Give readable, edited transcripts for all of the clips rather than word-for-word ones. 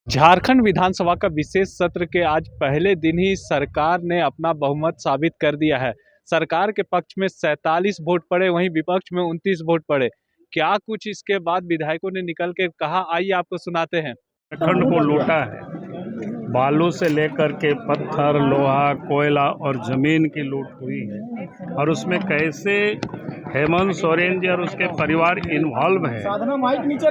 झारखंड विधानसभा का विशेष सत्र के आज पहले दिन ही सरकार ने अपना बहुमत साबित कर दिया है। सरकार के पक्ष में 47 वोट पड़े, वहीं विपक्ष में 29 वोट पड़े। क्या कुछ इसके बाद विधायकों ने निकल के कहा, आइए आपको सुनाते हैं। झारखंड को लूटा है। बालू से लेकर के पत्थर, लोहा, कोयला और जमीन की लूट हुई है और उसमें कैसे हेमंत सोरेन जी और उसके परिवार इन्वॉल्व है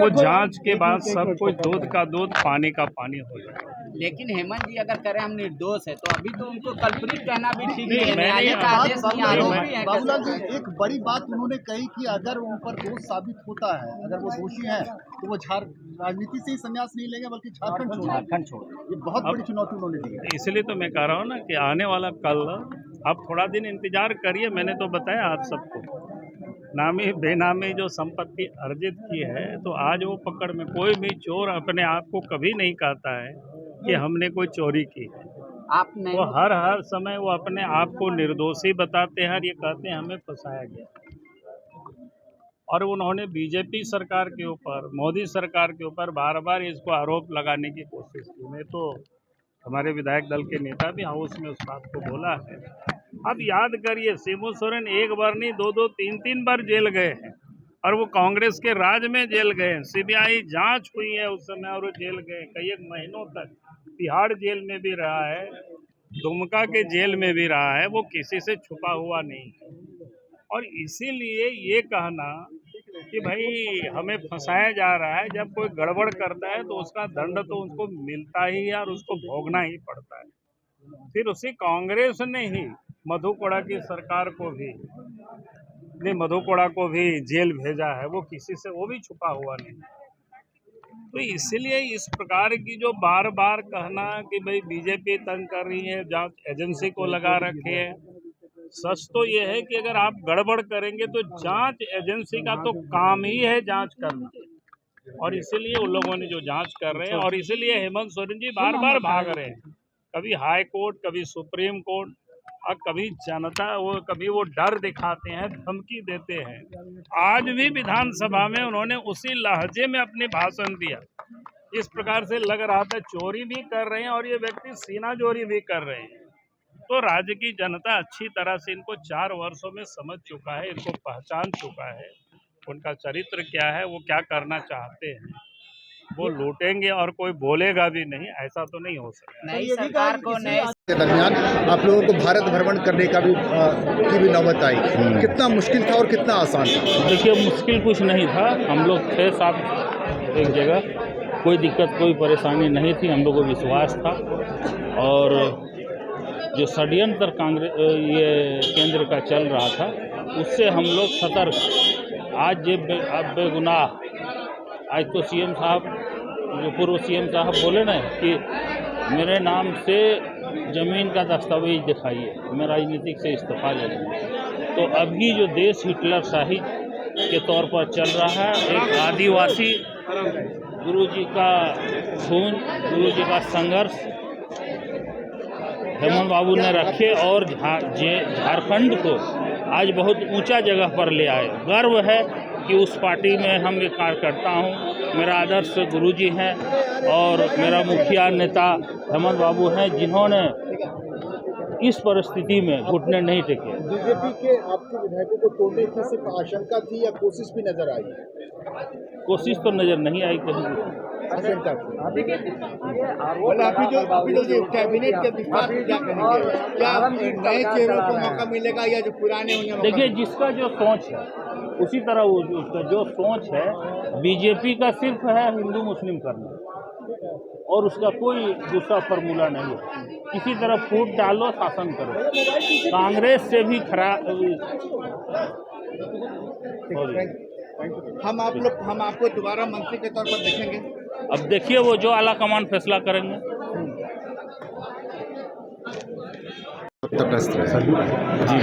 वो जांच के बाद सब कुछ दूध का दूध पानी का पानी हो जाएगा। लेकिन हेमंत जी अगर करें हम निर्दोष है तो अभी तो उनको कल्प्रिट कहना भी ठीक नहीं है। मैंने न्यायालय का आदेश नहीं, आरोप भी है। बाबूलाल जी, एक बड़ी बात उन्होंने कही कि अगर उन पर दोष साबित होता है, अगर वो दोषी हैं तो वो राजनीति से ही संन्यास नहीं लेंगे बल्कि झारखंड छोड़। ये बहुत बड़ी चुनौती उन्होंने दी है। इसलिए तो मैं कह रहा हूँ ना कि आने वाला कल आप थोड़ा दिन इंतजार करिए। मैंने तो बताया आप सबको, नामी बेनामी जो संपत्ति अर्जित की है, तो आज वो पकड़ में। कोई भी चोर अपने आप को कभी नहीं कहता है कि हमने कोई चोरी की है। आप नहीं, वो हर समय वो अपने आप को निर्दोषी बताते हैं और ये कहते हैं हमें फंसाया गया। और उन्होंने बीजेपी सरकार के ऊपर, मोदी सरकार के ऊपर बार बार इसको आरोप लगाने की कोशिश की। मैं तो हमारे विधायक दल के नेता भी हाउस में उस बात को बोला है। अब याद करिए, शिबू सोरेन एक बार नहीं, दो तीन बार जेल गए हैं और वो कांग्रेस के राज में जेल गए हैं। सीबीआई जांच हुई है उस समय और वो जेल गए कई एक महीनों तक। तिहाड़ जेल में भी रहा है, दुमका के जेल में भी रहा है। वो किसी से छुपा हुआ नहीं है। और इसीलिए ये कहना कि भाई हमें फंसाया जा रहा है, जब कोई गड़बड़ करता है तो उसका दंड तो उसको मिलता ही है और उसको भोगना ही पड़ता है। फिर उसी कांग्रेस ने ही मधु कोड़ा की सरकार को भी, मधु कोड़ा को भी जेल भेजा है। वो किसी से, वो भी छुपा हुआ नहीं। तो इसलिए इस प्रकार की जो बार बार कहना कि भाई बीजेपी तंग कर रही है, जांच एजेंसी को लगा रखे है। सच तो ये है कि अगर आप गड़बड़ करेंगे तो जांच एजेंसी का तो काम ही है जांच करना, और इसीलिए उन लोगों ने जो जांच कर रहे हैं, और इसीलिए हेमंत सोरेन जी बार बार भाग रहे हैं। कभी हाई कोर्ट, कभी सुप्रीम कोर्ट, और कभी जनता, कभी वो डर दिखाते हैं, धमकी देते हैं। आज भी विधानसभा में उन्होंने उसी लहजे में अपने भाषण दिया। इस प्रकार से लग रहा था चोरी भी कर रहे हैं और ये व्यक्ति सीना चोरी भी कर रहे हैं। तो राज्य की जनता अच्छी तरह से इनको 4 वर्षों में समझ चुका है, इनको पहचान चुका है, उनका चरित्र क्या है, वो क्या करना चाहते हैं। वो लूटेंगे और कोई बोलेगा भी नहीं, ऐसा तो नहीं हो सकता। नई सरकार को नए के दरमियान आप लोगों को भारत भ्रमण करने का भी की भी नौबत आई। कितना मुश्किल था और कितना आसान था? देखिए, मुश्किल कुछ नहीं था। हम लोग थे साथ एक जगह, कोई दिक्कत कोई परेशानी नहीं थी। हम लोग को विश्वास था और जो षड्यंत्र कांग्रेस ये केंद्र का चल रहा था उससे हम लोग सतर्क। आज ये बेगुनाह, आज तो सीएम साहब, जो पूर्व सीएम साहब बोले ना कि मेरे नाम से ज़मीन का दस्तावेज दिखाइए, मैं राजनीतिक से इस्तीफा ले लूँ। तो अभी जो देश हिटलर शाही के तौर पर चल रहा है, एक आदिवासी गुरुजी का खून, गुरुजी का संघर्ष हेमंत बाबू ने रखे और झारखंड को आज बहुत ऊंचा जगह पर ले आए। गर्व है कि उस पार्टी में हम एक कार्यकर्ता हूँ। मेरा आदर्श गुरुजी हैं और मेरा मुखिया नेता हेमंत बाबू हैं, जिन्होंने इस परिस्थिति में घुटने नहीं टेके। बीजेपी के आपके विधायकों को तोड़ने की सिर्फ आशंका थी या कोशिश भी नजर आई? कोशिश तो नजर नहीं आई कहीं। आशंका थी। अभी जो कैबिनेट के विस्तार क्या कहेंगे? क्या नए चेहरों को मौका मिलेगा या जो पुराने होंगे? देखिए, जिसका जो सोच है उसी तरह उसका जो सोच है, बीजेपी का सिर्फ है हिंदू मुस्लिम करना और उसका कोई दूसरा फार्मूला नहीं है। किसी तरह फूट डालो, शासन करो। कांग्रेस से भी खराब। हम आपको दोबारा मंत्री के तौर पर देखेंगे। अब देखिए, वो जो आला कमान फैसला करेंगे।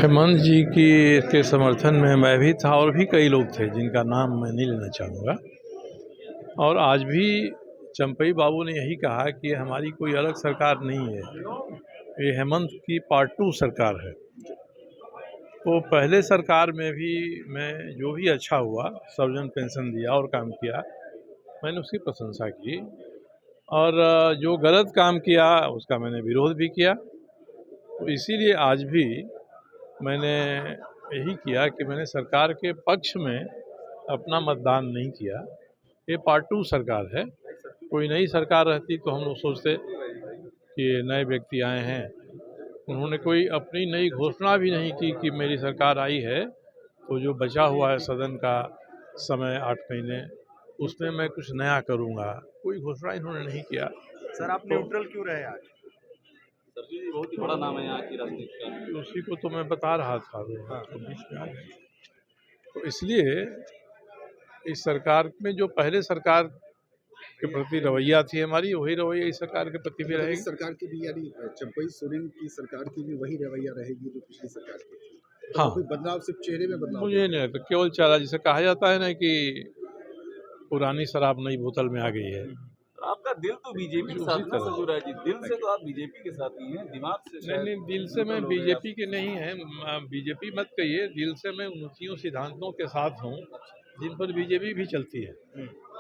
हेमंत जी के समर्थन में मैं भी था और भी कई लोग थे जिनका नाम मैं नहीं लेना चाहूँगा। और आज भी चंपई बाबू ने यही कहा कि हमारी कोई अलग सरकार नहीं है, ये हेमंत की पार्ट 2 सरकार है। तो पहले सरकार में भी मैं जो भी अच्छा हुआ, सर्वजन पेंशन दिया और काम किया, मैंने उसकी प्रशंसा की। और जो गलत काम किया उसका मैंने विरोध भी किया। तो इसीलिए आज भी मैंने यही किया कि मैंने सरकार के पक्ष में अपना मतदान नहीं किया। ये पार्ट 2 सरकार है। कोई नई सरकार रहती तो हम लोग सोचते कि नए व्यक्ति आए हैं, उन्होंने कोई अपनी नई घोषणा भी नहीं की कि मेरी सरकार आई है तो जो बचा हुआ है सदन का समय 8 महीने उसमें मैं कुछ नया करूँगा, कोई घोषणा इन्होंने नहीं किया। सर आप न्यूट्रल क्यों रहे आज? सर जी बहुत ही बड़ा नाम है यहाँ की राजनीति का। उसी को तो मैं बता रहा था तो बीच में आ गए। तो इसलिए इस सरकार में जो पहले सरकार के प्रति रवैया थी हमारी, वही रवैया इस सरकार के प्रति भी रहेगी। इस सरकार की भी यानी चंपई सोरेन की सरकार की भी वही रवैया रहेगी जो पिछली सरकार की थी। हाँ, कोई बदलाव सिर्फ चेहरे में बदलाव? मुझे नहीं लगता, केवल चेहरा, जिसे कहा जाता है ना कि पुरानी शराब नई बोतल में आ गई है। आपका दिल तो बीजेपी के साथ ना सजूरा जी, दिल से तो आप बीजेपी के साथ ही हैं, दिमाग से नहीं, दिल से मैं बीजेपी के नहीं है, बीजेपी मत कहिए, दिल से मैं उन सिद्धांतों के साथ हूँ जिन पर बीजेपी भी चलती है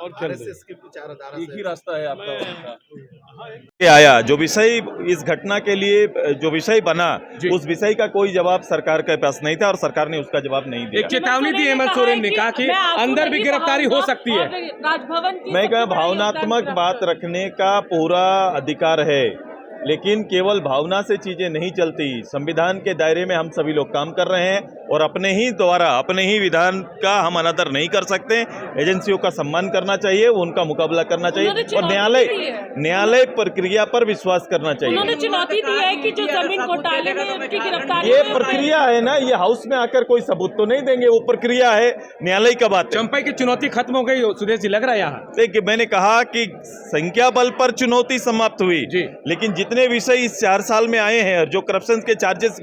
और चल रही है। के विचारधारा एक ही रास्ता है आपका। आया जो विषय इस घटना के लिए जो विषय बना, उस विषय का कोई जवाब सरकार के पास नहीं था और सरकार ने उसका जवाब नहीं दिया। एक चेतावनी दी हेमंत सोरेन ने, कहा कि अंदर भी गिरफ्तारी हो सकती है। राजभवन मैं कहा भावनात्मक बात रखने का पूरा अधिकार है, लेकिन केवल भावना से चीजें नहीं चलती। संविधान के दायरे में हम सभी लोग काम कर रहे हैं और अपने ही द्वारा अपने ही विधान का हम अनादर नहीं कर सकते। एजेंसियों का सम्मान करना चाहिए, उनका मुकाबला करना चाहिए और न्यायालय प्रक्रिया पर विश्वास करना चाहिए। उन्होंने चुनौती दी है कि जो जमीन घोटाले में उनकी गिरफ्तारी, ये प्रक्रिया है ना, ये हाउस में आकर कोई सबूत तो नहीं देंगे, वो प्रक्रिया है, न्यायालय का बात है। चंपई की चुनौती खत्म हो गई सुदेश जी, लग रहा है यहाँ। देखिए, मैंने कहा कि संख्या बल पर चुनौती समाप्त हुई, लेकिन जितने विषय इस 4 साल में आए हैं और जो करप्शन के चार्जेस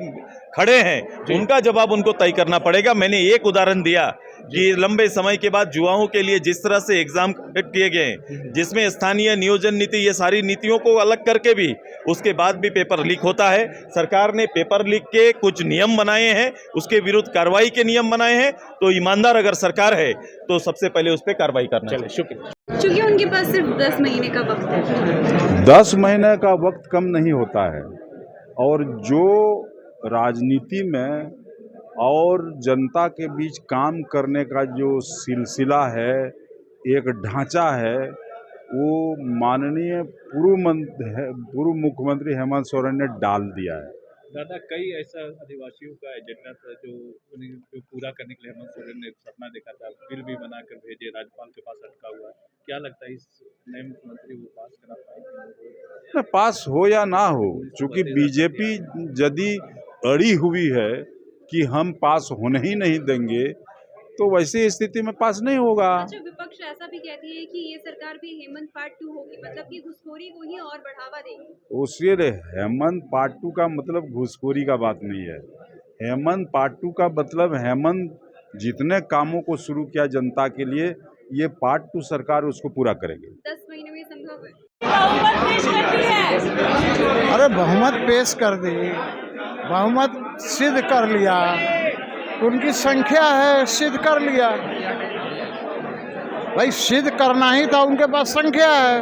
खड़े हैं उनका जवाब उनको तय करना पड़ेगा। मैंने एक उदाहरण दिया कि लंबे समय के बाद युवाओं के लिए जिस तरह से एग्जाम कंडक्ट किए गए, जिसमें स्थानीय नियोजन नीति, ये सारी नीतियों को अलग करके भी उसके बाद भी पेपर लीक होता है। सरकार ने पेपर लीक के कुछ नियम बनाए हैं, उसके विरुद्ध कार्रवाई के नियम बनाए हैं। तो ईमानदार अगर सरकार है तो सबसे पहले उस पर कार्रवाई करना चाहिए। शुक्रिया। चूंकि उनके पास सिर्फ 10 महीने का वक्त है। 10 महीने का वक्त कम नहीं होता है, और जो राजनीति में और जनता के बीच काम करने का जो सिलसिला है, एक ढांचा है, वो माननीय पूर्व मुख्यमंत्री हेमंत सोरेन ने डाल दिया है। दादा, कई ऐसा आदिवासियों का एजेंडा था जो पूरा करने के लिए हेमंत सोरेन ने सपना देखा था, बिल भी बनाकर भेजे, राज्यपाल के पास अटका हुआ है। क्या लगता है इस नए मुख्यमंत्री वो पास करा पाएंगे? पास हो या ना हो, चूंकि बीजेपी यदि अड़ी हुई है कि हम पास होने ही नहीं देंगे, तो वैसी स्थिति में पास नहीं होगा। अच्छा, विपक्ष ऐसा भी कहती है कि ये सरकार भी हेमंत पार्ट 2 होगी, मतलब कि घुसखोरी को ही और बढ़ावा देगी। उसके हेमंत पार्ट 2 का मतलब घुसखोरी का बात नहीं है। हेमंत पार्ट 2 का मतलब हेमंत जितने कामों को शुरू किया जनता के लिए, ये पार्ट 2 सरकार उसको पूरा करेगी। 10 महीने में संभव है? अरे बहुमत पेश कर दी, बहुमत सिद्ध कर लिया, उनकी संख्या है, सिद्ध कर लिया। भाई सिद्ध करना ही था, उनके पास संख्या है,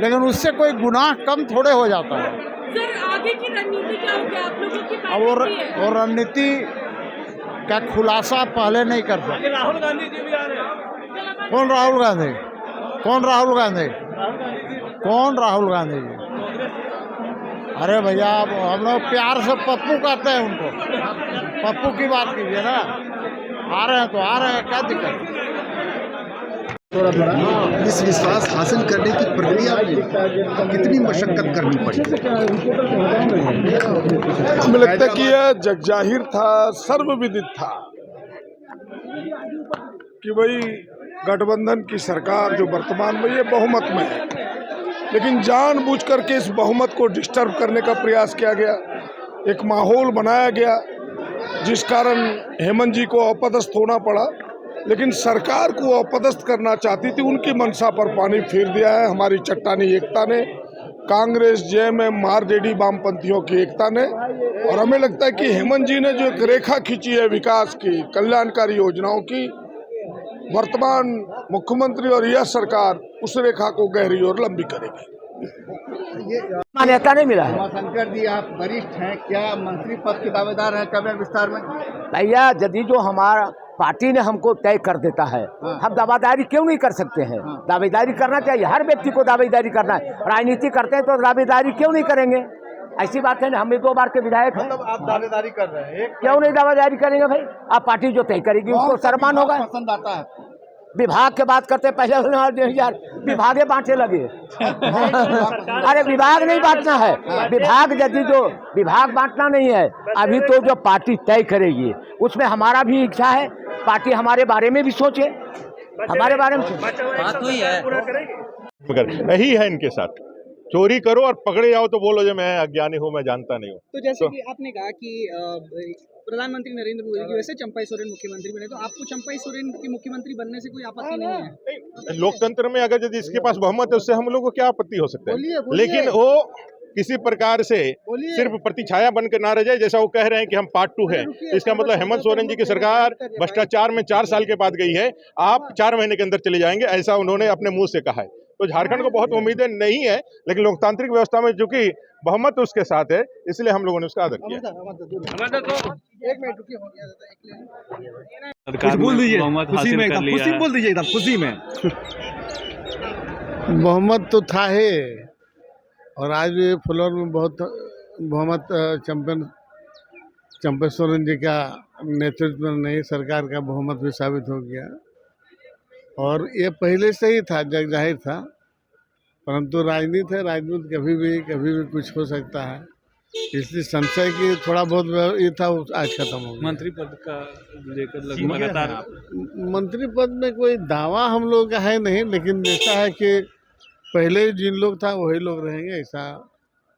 लेकिन उससे कोई गुनाह कम थोड़े हो जाता है। सर, आगे की रणनीति क्या होगी आप लोगों की? और रणनीति का खुलासा पहले नहीं कर सकते। राहुल गांधी जी भी आ रहे हैं। कौन राहुल गांधी? कौन राहुल गांधी? कौन राहुल गांधी जी? अरे भैया, हम लोग प्यार से पप्पू कहते हैं उनको। पप्पू की बात कीजिए ना। आ रहे हैं तो आ रहे हैं, क्या दिक्कत? इस विश्वास हासिल करने की प्रक्रिया में कितनी मशक्कत करनी पड़ी? हमें लगता है कि यह जगजाहिर था, सर्वविदित था कि भाई गठबंधन की सरकार जो वर्तमान में ये बहुमत में है, लेकिन जानबूझ करके इस बहुमत को डिस्टर्ब करने का प्रयास किया गया, एक माहौल बनाया गया जिस कारण हेमंत जी को अपदस्थ होना पड़ा। लेकिन सरकार को अपदस्थ करना चाहती थी, उनकी मंशा पर पानी फेर दिया है हमारी चट्टानी एकता ने, कांग्रेस, जेएमएम, आरजेडी, वामपंथियों की एकता ने। और हमें लगता है कि हेमंत जी ने जो एक रेखा खींची है विकास की, कल्याणकारी योजनाओं की, वर्तमान मुख्यमंत्री और यह सरकार उस रेखा को गहरी और लंबी करेगी। ये मान्यता नहीं मिला है। उमाशंकर जी, आप वरिष्ठ हैं, क्या मंत्री पद के दावेदार हैं कैबिनेट विस्तार में? भैया यदि जो हमारा पार्टी ने हमको तय कर देता है, हम दावेदारी क्यों नहीं कर सकते हैं? दावेदारी करना चाहिए, हर व्यक्ति को दावेदारी करना है। राजनीति करते हैं तो दावेदारी क्यों नहीं करेंगे? ऐसी बात है ना, हम 2 बार के विधायक हैं। मतलब आप दावेदारी कर रहे हैं, क्यों नहीं दावेदारी करेंगे भाई? आप पार्टी जो तय करेगी उसको सम्मान होगा। पसंद आता है। विभाग के बात करते पहले यार विभागे बांटे लगे। अरे विभाग नहीं बांटना है, विभाग यदि जो विभाग बांटना नहीं है, अभी तो जो पार्टी तय करेगी उसमें हमारा भी इच्छा है, पार्टी हमारे बारे में भी सोचे, हमारे बारे में बात हुई है। मगर यही है इनके साथ, चोरी करो और पकड़े जाओ तो बोलो जो मैं अज्ञानी हूँ, मैं जानता नहीं हूँ। तो जैसे कि आपने कहा कि प्रधानमंत्री नरेंद्र मोदी की वैसे चंपाई सोरेन मुख्यमंत्री बने, तो आपको चंपाई सोरेन की मुख्यमंत्री बनने से कोई आपत्ति नहीं है? लोकतंत्र में अगर यदि इसके पास बहुमत है उससे हम लोग को क्या आपत्ति हो सकता है? लेकिन वो किसी प्रकार से सिर्फ प्रतिछाया बनकर ना रह जाए, जैसा वो कह रहे हैं कि हम पार्ट 2 है। इसका मतलब हेमंत सोरेन जी की सरकार भ्रष्टाचार में 4 साल के बाद गई है, आप 4 महीने के अंदर चले जाएंगे, ऐसा उन्होंने अपने मुंह से कहा है। तो झारखंड को बहुत उम्मीदें नहीं है, लेकिन लोकतांत्रिक व्यवस्था में चूंकि बहुमत उसके साथ है, इसलिए हम लोगों ने उसका आदर किया। एक मिनट रुकिए, हो गया। सरकार बोल दीजिए, खुशी में बोल दीजिए, एकदम खुशी में। बहुमत तो था ही, और आज भी फ्लोर में बहुत बहुमत चंपाई सोरेन जी का नेतृत्व में नई सरकार का बहुमत भी साबित हो गया। और ये पहले से ही था, जग जाहिर था, परंतु राजनीति है, राजनीति कभी भी कुछ हो सकता है, इसलिए संशय की थोड़ा बहुत ये था, आज खत्म हो गया। मंत्री पद का लेकर लगातार मंत्री पद में कोई दावा हम लोग का है नहीं, लेकिन ऐसा है कि पहले जिन लोग था वही लोग रहेंगे, ऐसा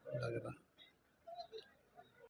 लग रहा।